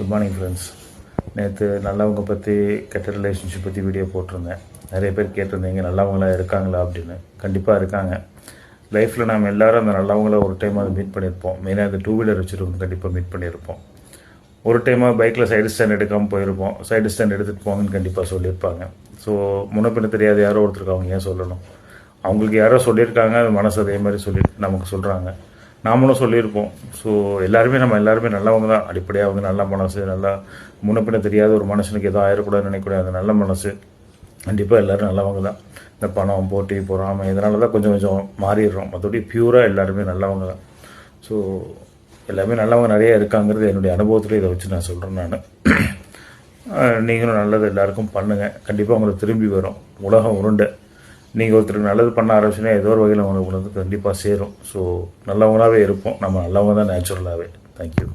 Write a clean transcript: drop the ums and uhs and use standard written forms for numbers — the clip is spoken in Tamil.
Good morning friends. நேற்று நல்லவங்க பற்றி கெட்ட ரிலேஷன்ஷிப் பற்றி வீடியோ போட்டிருந்தேன். நிறைய பேர் கேட்டிருந்தீங்க நல்லவங்களாம் இருக்காங்களா அப்படின்னு. கண்டிப்பாக இருக்காங்க. லைஃப்பில் நம்ம எல்லோரும் அந்த நல்லவங்கள ஒரு டைம் அதை மீட் பண்ணியிருப்போம். மெயினாக அந்த டூ வீலர் வச்சுருக்கோம் கண்டிப்பாக மீட் பண்ணியிருப்போம். ஒரு டைமாக பைக்கில் சைடு ஸ்டாண்ட் எடுக்காமல் போயிருப்போம். சைடு ஸ்டாண்ட் எடுத்துகிட்டு போங்கன்னு கண்டிப்பாக சொல்லியிருப்பாங்க. ஸோ முன்னப்பின்ன தெரியாத யாரோ ஒருத்தருக்கு அவங்க ஏன் சொல்லணும்? அவங்களுக்கு யாரோ சொல்லியிருக்காங்க, அது மனசு அதே மாதிரி சொல்லிட்டு நமக்கு சொல்கிறாங்க. நாமளும் சொல்லியிருப்போம். ஸோ எல்லாருமே நல்லவங்க தான். அடிப்படையாக அவங்க நல்ல மனசு, நல்லா முன்னப்பின்ன தெரியாத ஒரு மனுஷனுக்கு எதுவும் ஆயிடக்கூடாதுன்னு நினைக்கக்கூடாது. அந்த நல்ல மனசு கண்டிப்பாக எல்லோரும் நல்லவங்க தான். இந்த பணம், போட்டி, பொறாமை இதனால தான் கொஞ்சம் கொஞ்சம் மாறிடுறோம். மற்றபடி பியூராக எல்லாருமே நல்லவங்க தான். ஸோ எல்லாமே நல்லவங்க நிறைய இருக்காங்கிறது என்னுடைய அனுபவத்தில் இதை வச்சு நான் சொல்கிறேன். நான் நீங்களும் நல்லது எல்லாருக்கும் பண்ணுங்கள். கண்டிப்பாக உங்களுக்கு திரும்பி வரும். உலகம் உருண்டை. நீங்கள் ஒருத்தருக்கு நல்லது பண்ண ஆரம்பிச்சுன்னா ஏதோ ஒரு வகையில் உங்களுக்கு கண்டிப்பாக சேரும். ஸோ நல்லவங்களாகவே இருப்போம். நம்ம நல்லவங்க தான் நேச்சுரலாகவே. தேங்க்யூ.